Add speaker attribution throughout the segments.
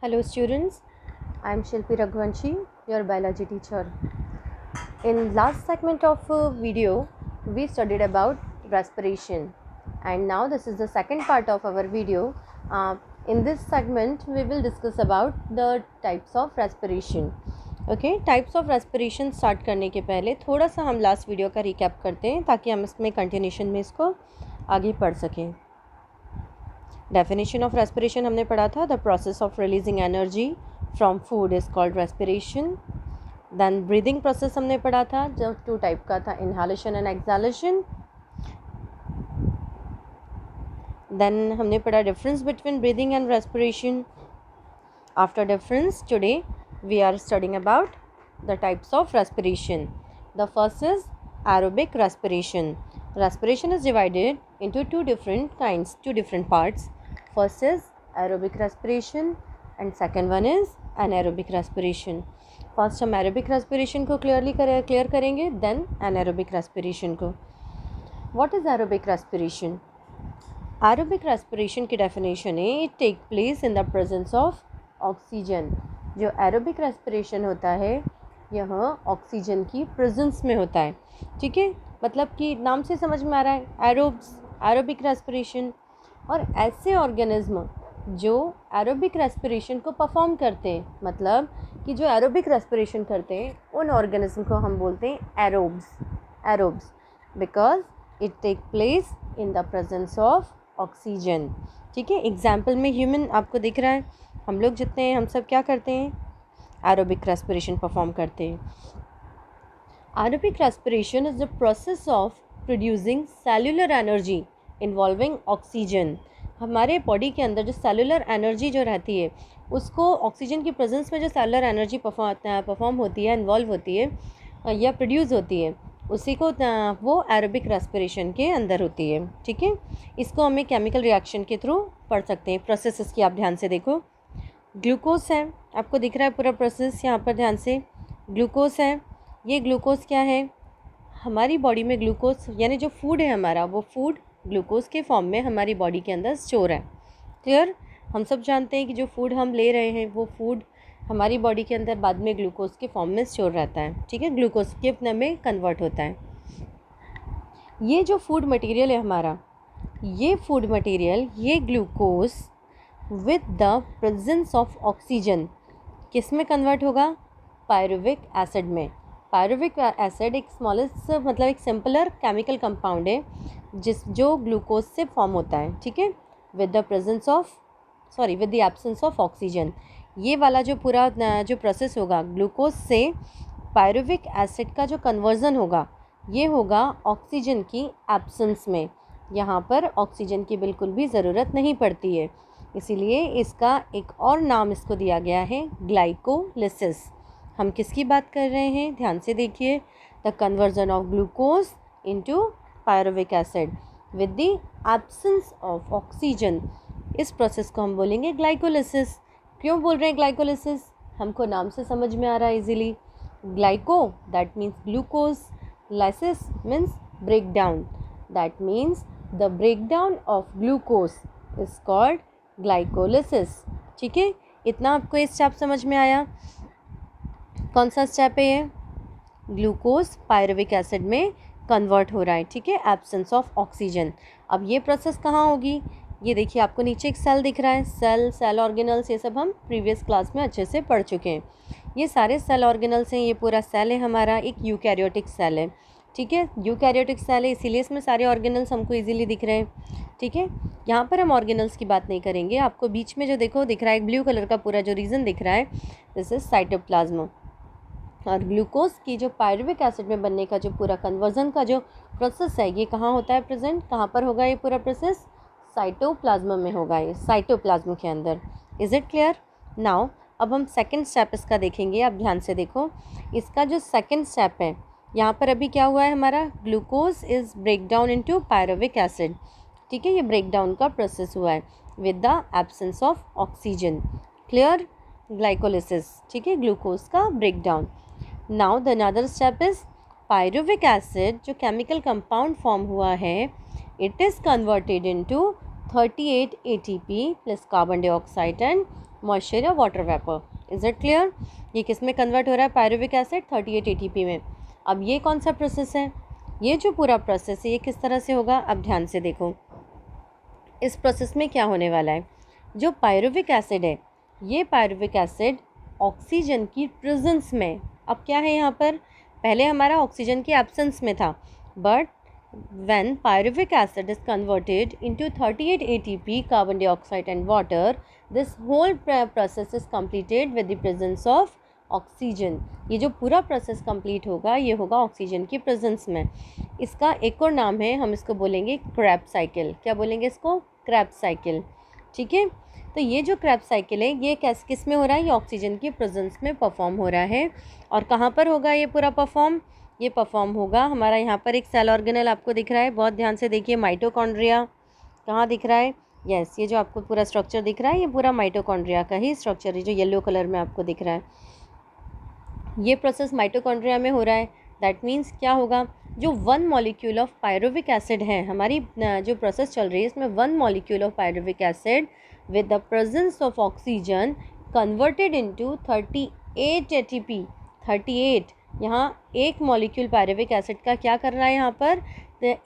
Speaker 1: Hello students, I am Shilpi Raghuvanshi, your biology teacher. In last segment of video, we studied about respiration, and now this is the second part of our video. In this segment, we will discuss about the types of respiration. Okay, types of respiration start करने के पहले थोड़ा सा हम last video का recap करते हैं ताकि हम इसमें कंटिन्यूशन में इसको आगे पढ़ सकें. डेफिनेशन ऑफ रेस्पिरेशन हमने पढ़ा था. The process of releasing energy from food is called respiration. Then breathing process हमने पढ़ा था जो 2 टाइप का था, इनहालेशन एंड एक्सहालेशन. देन हमने पढ़ा difference between breathing and respiration. After difference today we are studying about the types of respiration. The first is aerobic respiration. Respiration is divided into two different parts. First is aerobic respiration and second one is anaerobic respiration. First हम aerobic respiration को clear करेंगे, then anaerobic respiration को. What is aerobic respiration? Aerobic respiration की definition है it take place in the presence of oxygen. जो aerobic respiration होता है यह ऑक्सीजन की प्रेजेंस में होता है. ठीक है, मतलब कि नाम से समझ में आ रहा है एरोबिक रेस्पिरेशन. और ऐसे ऑर्गेनिज्म जो एरोबिक रेस्पिरेशन को परफॉर्म करते हैं, मतलब कि जो एरोबिक रेस्पिरेशन करते हैं उन ऑर्गेनिज्म को हम बोलते हैं aerobes because it take place in the presence of oxygen. ठीक है, एग्जाम्पल में ह्यूमन आपको दिख रहा है. हम लोग जितने हैं हम सब क्या करते हैं, एरोबिक रेस्पिरेशन परफॉर्म करते हैं. Aerobic respiration is the process of producing cellular energy involving oxygen. हमारे बॉडी के अंदर जो सेल्यूलर एनर्जी जो रहती है उसको ऑक्सीजन की प्रेजेंस में जो सेल्यूलर एनर्जी परफॉर्म होती है, इन्वॉल्व होती है या प्रोड्यूस होती है, उसी को वो एरोबिक रेस्पिरेशन के अंदर होती है. ठीक है, इसको हमें केमिकल रिएक्शन के थ्रू पढ़ सकते हैं. प्रोसेस इसकी आप ध्यान से देखो. ग्लूकोज है, आपको दिख रहा है पूरा प्रोसेस यहाँ पर ध्यान से. ग्लूकोज है, ये ग्लूकोज क्या है, हमारी बॉडी में ग्लूकोज यानी जो फूड है हमारा वो फूड ग्लूकोज के फॉर्म में हमारी बॉडी के अंदर स्टोर है. क्लियर, हम सब जानते हैं कि जो फूड हम ले रहे हैं वो फूड हमारी बॉडी के अंदर बाद में ग्लूकोज के फॉर्म में स्टोर रहता है. ठीक है, ग्लूकोज के अपने में कन्वर्ट होता है. ये जो फूड मटेरियल है हमारा, ये फूड मटेरियल, ये glucose with the presence of oxygen किस में कन्वर्ट होगा, पायरुविक एसिड में. पायरुविक एसिड एक स्मॉलेस्ट मतलब एक सिंपलर केमिकल कंपाउंड है जो ग्लूकोज से फॉर्म होता है. ठीक है, with the absence of oxygen. ये वाला जो पूरा जो प्रोसेस होगा ग्लूकोज से पायरुविक एसिड का जो कन्वर्जन होगा ये होगा ऑक्सीजन की एब्सेंस में. यहाँ पर ऑक्सीजन की बिल्कुल भी ज़रूरत नहीं पड़ती है, इसीलिए इसका एक और नाम इसको दिया गया है ग्लाइकोलिसिस. हम किसकी बात कर रहे हैं, ध्यान से देखिए. The conversion of glucose into pyruvic acid with the absence of oxygen. इस प्रोसेस को हम बोलेंगे ग्लाइकोलिसिस. क्यों बोल रहे हैं ग्लाइकोलिसिस, हमको नाम से समझ में आ रहा है easily. Glyco that means glucose, lysis means break down, that means the break down of glucose is called glycolysis. ठीक है, इतना आपको इस स्टेप समझ में आया. कौन सा स्टेप है ये, ग्लूकोज पायरुविक एसिड में कन्वर्ट हो रहा है. ठीक है, एब्सेंस ऑफ ऑक्सीजन. अब ये प्रोसेस कहाँ होगी, ये देखिए आपको नीचे एक सेल दिख रहा है. सेल ऑर्गेनल्स ये सब हम प्रीवियस क्लास में अच्छे से पढ़ चुके हैं. ये सारे सेल ऑर्गेनल्स हैं, ये पूरा सेल है हमारा, एक यूकैरियोटिक सेल है. ठीक है, यूकैरियोटिक सेल है इसीलिए इसमें सारे ऑर्गेनल्स हमको इजीली दिख रहे हैं. ठीक है, यहाँ पर हम ऑर्गेनल्स की बात नहीं करेंगे. आपको बीच में जो दिख रहा है एक ब्लू कलर का पूरा जो रीजन दिख रहा है, दिस इज साइटोप्लाज्म. और ग्लूकोज की जो पायरुविक एसिड में बनने का जो पूरा कन्वर्जन का जो प्रोसेस है ये कहाँ होता है प्रेजेंट, कहाँ पर होगा ये पूरा प्रोसेस, साइटोप्लाज्म में होगा, ये साइटोप्लाज्म के अंदर. Is it clear now. अब हम सेकेंड स्टेप इसका देखेंगे. आप ध्यान से देखो, इसका जो सेकेंड स्टेप है यहाँ पर अभी क्या हुआ है हमारा, glucose is break down into pyruvic acid. ठीक है, ये ब्रेक डाउन का प्रोसेस हुआ है with the absence of oxygen. Clear, glycolysis. ठीक है, ग्लूकोज का break down. Now the another step is pyruvic acid. जो केमिकल कंपाउंड फॉर्म हुआ है it is converted into 38 ATP plus carbon dioxide and moisture या water vapour. Is it clear? ये किस में कन्वर्ट हो रहा है? पायरुविक एसिड 38 ATP में। अब ये कौन सा प्रोसेस है? ये जो पूरा प्रोसेस है ये किस तरह से होगा? अब ध्यान से देखो, इस प्रोसेस में क्या होने वाला है। जो पायरुविक एसिड है, ये पायरुविक एसिड ऑक्सीजन की प्रेजेंस में, अब क्या है यहाँ पर, पहले हमारा ऑक्सीजन की एब्सेंस में था, but when pyruvic acid is converted into 38 ATP, carbon dioxide and water, this whole process is completed with the presence of oxygen. ये जो पूरा प्रोसेस कंप्लीट होगा ये होगा ऑक्सीजन की प्रेजेंस में। इसका एक और नाम है, हम इसको बोलेंगे क्रैब्स साइकिल। क्या बोलेंगे इसको? Crabs cycle. ठीक है, तो ये जो क्रैब्स साइकिल है ये किस में हो रहा है? ये ऑक्सीजन की प्रेजेंस में परफॉर्म हो रहा है। और कहाँ पर होगा ये पूरा परफॉर्म? ये परफॉर्म होगा हमारा, यहाँ पर एक सेल ऑर्गेनल आपको दिख रहा है, बहुत ध्यान से देखिए, माइटोकॉन्ड्रिया। कहाँ दिख रहा है? यस, ये जो आपको पूरा स्ट्रक्चर दिख रहा है ये पूरा माइटोकॉन्ड्रिया का ही स्ट्रक्चर है, जो येलो कलर में आपको दिख रहा है। ये प्रोसेस माइटोकॉन्ड्रिया में हो रहा है। दैट मीन्स क्या होगा, जो 1 मॉलिक्यूल ऑफ पायरुविक एसिड है, हमारी जो प्रोसेस चल रही है इसमें 1 molecule of pyruvic acid with the presence of oxygen converted into 38 ATP। 38, यहाँ एक मॉलिक्यूल पायरुविक एसिड का क्या कर रहा है यहाँ पर?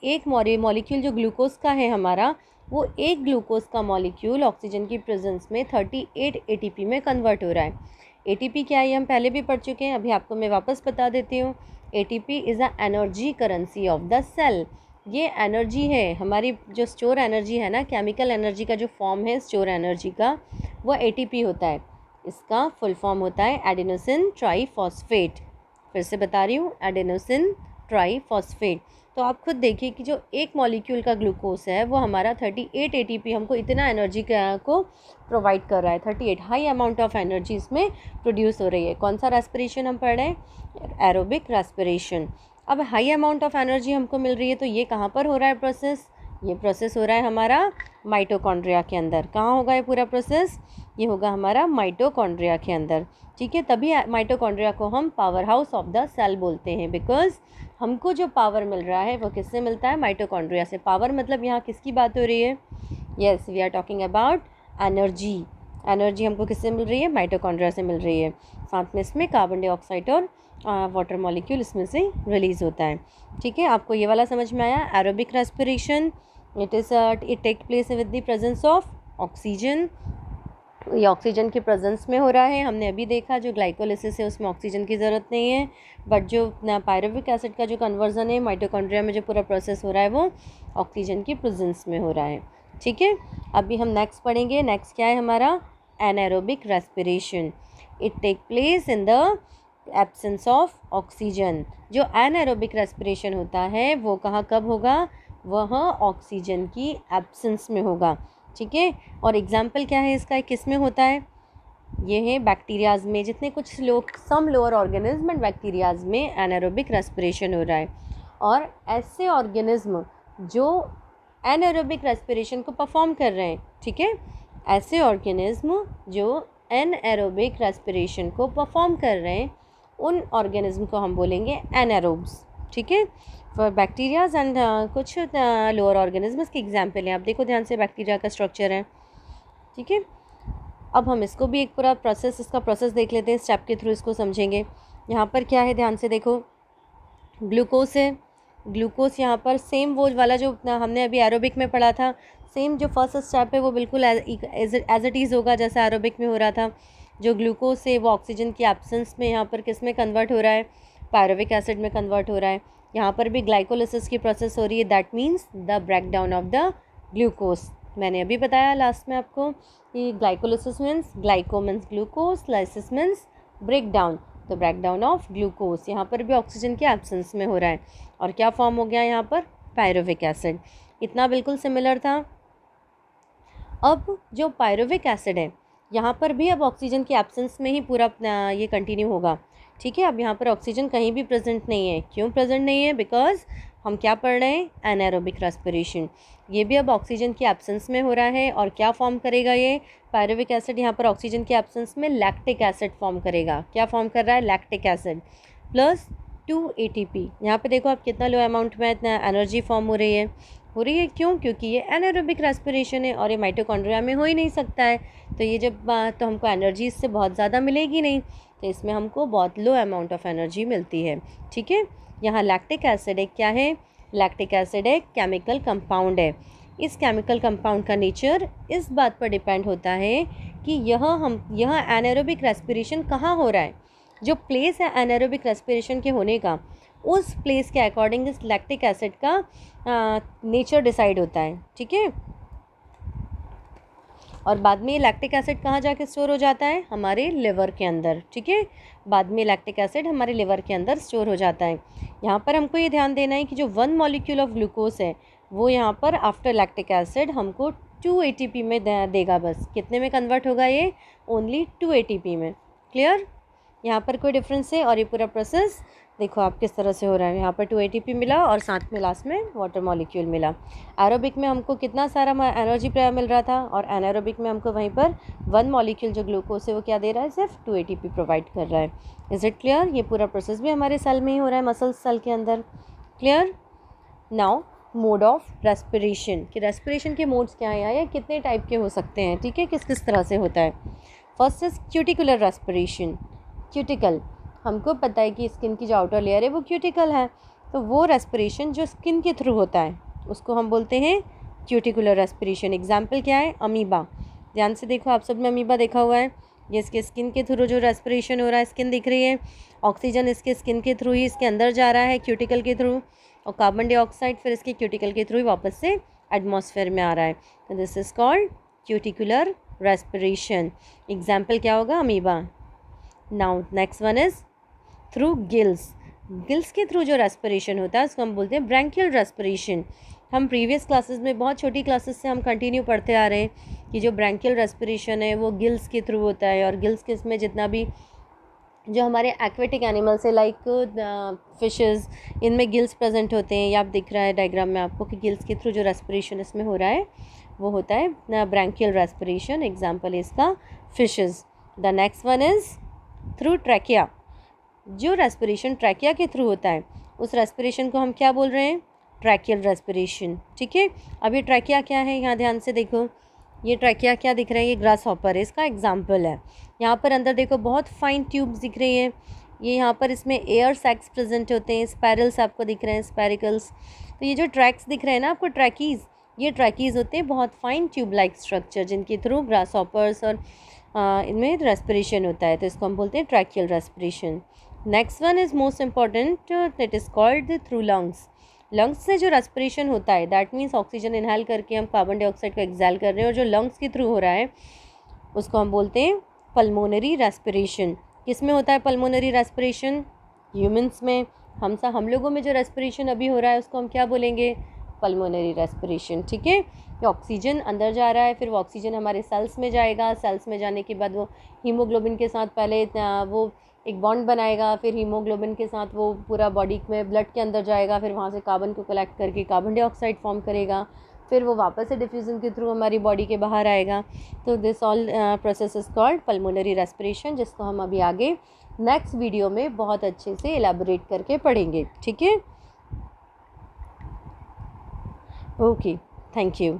Speaker 1: एक मॉलिक्यूल जो ग्लूकोज का है हमारा, वो एक ग्लूकोज का मॉलिक्यूल ऑक्सीजन की प्रेजेंस में 38 ATP में कन्वर्ट हो रहा है। ATP क्या है हम पहले भी पढ़ चुके हैं, अभी आपको मैं वापस बता देती हूँ। ATP is a energy currency of the cell. ये एनर्जी है हमारी, जो स्टोर एनर्जी है ना, केमिकल एनर्जी का जो फॉर्म है स्टोर एनर्जी का, वो ATP होता है। इसका फुल फॉर्म होता है एडेनोसिन ट्राईफॉस्फेट। फिर से बता रही हूँ, एडेनोसिन ट्राईफॉस्फेट। तो आप खुद देखिए कि जो एक मॉलिक्यूल का ग्लूकोज है वो हमारा 38 ATP हमको इतना एनर्जी को प्रोवाइड कर रहा है। 38 हाई अमाउंट ऑफ एनर्जी इसमें प्रोड्यूस हो रही है। कौन सा रेस्पिरेशन हम पढ़ रहे हैं? Aerobic respiration. अब हाई अमाउंट ऑफ एनर्जी हमको मिल रही है, तो ये कहाँ पर हो रहा है प्रोसेस? ये प्रोसेस हो रहा है हमारा माइटोकॉन्ड्रिया के अंदर। कहाँ होगा ये पूरा प्रोसेस? ये होगा हमारा माइटोकॉन्ड्रिया के अंदर। ठीक है, तभी माइटोकॉन्ड्रिया को हम power house of the cell बोलते हैं, बिकॉज हमको जो पावर मिल रहा है वो किससे मिलता है? माइटोकॉन्ड्रिया से। पावर मतलब यहाँ किसकी बात हो रही है? Yes, we are talking about energy. Energy हमको किससे मिल रही है? माइटोकॉन्ड्रिया से मिल रही है। साथ में इसमें कार्बन डाइऑक्साइड और वाटर मॉलिक्यूल इसमें से रिलीज़ होता है। ठीक है, आपको ये वाला समझ में आया? Aerobic respiration, it take place with the presence of oxygen. ये ऑक्सीजन की प्रेजेंस में हो रहा है। हमने अभी देखा जो ग्लाइकोलिसिस है उसमें ऑक्सीजन की ज़रूरत नहीं है, बट जो पायरुविक एसिड का जो कन्वर्जन है माइटोकॉन्ड्रिया में जो पूरा प्रोसेस हो रहा है वो ऑक्सीजन की प्रेजेंस में हो रहा है। ठीक है, अभी हम नेक्स्ट पढ़ेंगे। नेक्स्ट क्या है हमारा? Anaerobic respiration. It take place in the absence of oxygen. जो एनाएरोबिक रेस्पिरेशन होता है वो कहाँ कब होगा? वह ऑक्सीजन की एब्सेंस में होगा। ठीक है, और एग्जाम्पल क्या है इसका, किस में होता है? ये है बैक्टीरियाज में, जितने कुछ some lower organism and bacterias में एनाएरोबिक रेस्पिरेशन हो रहा है। और ऐसे ऑर्गेनिज्म जो एनाएरोबिक रेस्पिरेशन को परफॉर्म कर रहे हैं, ठीक है, ऐसे ऑर्गेनिज्म जो एनाएरोबिक रेस्पिरेशन को परफॉर्म कर रहे हैं उन ऑर्गेनिज्म को हम बोलेंगे एनाएरोब्स। ठीक है, फॉर बैक्टीरियाज एंड कुछ लोअर ऑर्गेनिज्म के एग्जाम्पल हैं। आप देखो ध्यान से, बैक्टीरिया का स्ट्रक्चर है। ठीक है, अब हम इसको भी एक पूरा प्रोसेस, इसका प्रोसेस देख लेते हैं, स्टेप के थ्रू इसको समझेंगे। यहाँ पर क्या है, ध्यान से देखो, ग्लूकोज है। ग्लूकोज यहाँ पर सेम वो वाला जो हमने अभी एरोबिक में पढ़ा था, सेम जो फर्स्ट स्टेप है वो बिल्कुल एज इट इज़ होगा जैसा एरोबिक में हो रहा था। जो ग्लूकोज है वो ऑक्सीजन की एब्सेंस में यहाँ पर किस में कन्वर्ट हो रहा है? पायरुविक एसिड में कन्वर्ट हो रहा है। यहाँ पर भी ग्लाइकोलिसिस की प्रोसेस हो रही है, that means the break down of the glucose. मैंने अभी बताया लास्ट में आपको कि glycolysis means, glyco means glucose, lysis means break down, तो ब्रेक डाउन ऑफ ग्लूकोज। यहाँ पर भी ऑक्सीजन के एब्सेंस में हो रहा है। और क्या फॉर्म हो गया यहाँ पर? Pyruvic acid. इतना बिल्कुल सिमिलर था। अब जो पायरुविक एसिड है यहाँ पर भी अब ऑक्सीजन की एब्सेंस में ही पूरा ये कंटिन्यू होगा। ठीक है, अब यहाँ पर ऑक्सीजन कहीं भी प्रेजेंट नहीं है। क्यों प्रेजेंट नहीं है? बिकॉज हम क्या पढ़ रहे हैं? एनाएरोबिक रेस्पिरेशन। ये भी अब ऑक्सीजन की एब्सेंस में हो रहा है। और क्या फॉर्म करेगा ये पायरुविक एसिड? यहाँ पर ऑक्सीजन की एब्सेंस में लैक्टिक एसिड फॉर्म करेगा। क्या फॉर्म कर रहा है? Lactic acid plus 2 ATP। यहाँ पे देखो आप कितना लो अमाउंट में इतना एनर्जी फॉर्म हो रही है क्यों? क्योंकि ये एनारोबिक रेस्पिरेशन है और ये माइटोकॉन्ड्रिया में हो ही नहीं सकता है। तो ये जब तो हमको एनर्जी इससे बहुत ज़्यादा मिलेगी नहीं, तो इसमें हमको बहुत लो अमाउंट ऑफ एनर्जी मिलती है। ठीक है, यहाँ लैक्टिक एसिड एक क्या है? लैक्टिक एसिड एक केमिकल कंपाउंड है। इस केमिकल कंपाउंड का नेचर इस बात पर डिपेंड होता है कि यह एनारोबिक रेस्पिरेशन कहाँ हो रहा है। जो प्लेस है एनारोबिक रेस्पिरेशन के होने का, उस प्लेस के अकॉर्डिंग इस लैक्टिक एसिड का नेचर डिसाइड होता है। ठीक है, और बाद में ये लैक्टिक एसिड कहाँ जाके स्टोर हो जाता है? हमारे लिवर के अंदर। ठीक है, बाद में लैक्टिक एसिड हमारे लिवर के अंदर स्टोर हो जाता है। यहाँ पर हमको ये ध्यान देना है कि जो 1 मॉलिक्यूल ऑफ ग्लूकोज है वो यहाँ पर आफ्टर लैक्टिक एसिड हमको 2 ATP में देगा। बस कितने में कन्वर्ट होगा ये? ओनली 2 ATP में। क्लियर? यहाँ पर कोई डिफरेंस है? और ये पूरा प्रोसेस देखो आप किस तरह से हो रहा है। यहाँ पर 2 ATP मिला और साथ में लास्ट में वाटर मॉलिक्यूल मिला। एरोबिक में हमको कितना सारा एनर्जी मिल रहा था, और एनारोबिक में हमको वहीं पर 1 मॉलिक्यूल जो ग्लूकोज है वो क्या दे रहा है? सिर्फ 2 ATP प्रोवाइड कर रहा है। Is it clear? ये पूरा प्रोसेस भी हमारे सेल में ही हो रहा है, मसल सेल के अंदर। Clear? Now mode of respiration, कि रेस्पिरेशन के मोड्स क्या हैं या कितने टाइप के हो सकते हैं। ठीक है, किस किस तरह से होता है। First is cuticular respiration. Cuticle, हमको पता है कि स्किन की जो आउटर लेयर है वो क्यूटिकल है, तो वो रेस्पिरेशन जो स्किन के थ्रू होता है उसको हम बोलते हैं क्यूटिकुलर रेस्पिरेशन। एग्जाम्पल क्या है? अमीबा। ध्यान से देखो, आप सब ने अमीबा देखा हुआ है। ये इसके स्किन के थ्रू जो रेस्पिरेशन हो रहा है, स्किन दिख रही है, ऑक्सीजन इसके स्किन के थ्रू ही इसके अंदर जा रहा है क्यूटिकल के थ्रू, और कार्बन डाइऑक्साइड फिर इसके क्यूटिकल के थ्रू ही वापस से एटमॉस्फेयर में आ रहा है। तो this is called cuticular respiration. Example क्या होगा? Amoeba. Now next one is through gills. Gills के थ्रू जो रेस्पिरेशन होता है उसको हम बोलते हैं ब्रैंकियल रेस्पिरेशन। हम प्रीवियस क्लासेस में, बहुत छोटी क्लासेस से हम कंटिन्यू पढ़ते आ रहे हैं कि जो ब्रैंकियल रेस्पिरेशन है वो गिल्स के थ्रू होता है। और गिल्स के इसमें जितना भी जो हमारे एक्वेटिक एनिमल्स है लाइक फिशेस, इनमें गिल्स प्रेजेंट होते हैं। ये आप दिख रहा है डायग्राम में आपको कि गिल्स के थ्रू जो रेस्पिरेशन इसमें हो रहा है वो होता है ब्रैंकियल रेस्पिरेशन। एग्जाम्पल इसका fishes. The next one is through trachea. जो रेस्पिरेशन ट्रैकिया के थ्रू होता है उस रेस्पिरेशन को हम क्या बोल रहे हैं? Tracheal respiration. ठीक है, अब ये ट्रैकिया क्या है? यहाँ ध्यान से देखो, ये ट्रैकिया क्या दिख रहा है? ये ग्रास हॉपर है, इसका एग्जाम्पल है। यहाँ पर अंदर देखो बहुत फाइन ट्यूब्स दिख रही हैं। ये यहाँ पर इसमें एयर सैक्स प्रेजेंट होते हैं, स्पायरल्स आपको दिख रहे हैं, स्पैरिकल्स। तो ये जो ट्रैक्स दिख रहे हैं ना आपको, ट्रैकीज़, ये ट्रैकीज़ होते हैं बहुत फाइन ट्यूब लाइक स्ट्रक्चर जिनके थ्रू ग्रास हॉपर्स और इनमें रेस्पिरेशन होता है। तो इसको हम बोलते हैं tracheal respiration. Next one is most important, that is called through lungs. Lungs से जो रेस्पिरेशन होता है, दैट मीन्स ऑक्सीजन इनहेल करके हम कार्बन डाइऑक्साइड को एक्सहेल कर रहे हैं, और जो लंग्स के थ्रू हो रहा है उसको हम बोलते हैं पल्मोनरी रेस्पिरेशन। किस में होता है पल्मोनरी रेस्पिरेशन? ह्यूमंस में। हम लोगों में जो रेस्पिरेशन अभी हो रहा है उसको हम क्या बोलेंगे? Pulmonary respiration. ठीक है, कि ऑक्सीजन अंदर जा रहा है, फिर वो ऑक्सीजन हमारे सेल्स में जाएगा, सेल्स में जाने के बाद वो हीमोग्लोबिन के साथ पहले वो एक बॉन्ड बनाएगा, फिर हीमोग्लोबिन के साथ वो पूरा बॉडी में ब्लड के अंदर जाएगा, फिर वहाँ से कार्बन को कलेक्ट करके कार्बन डाइऑक्साइड फॉर्म करेगा, फिर वो वापस से डिफ्यूज़न के थ्रू हमारी बॉडी के बाहर आएगा। तो this all process is called pulmonary respiration, जिसको हम अभी आगे नेक्स्ट वीडियो में बहुत अच्छे से एलैबोरेट करके पढ़ेंगे। ठीक है, ओके, थैंक यू।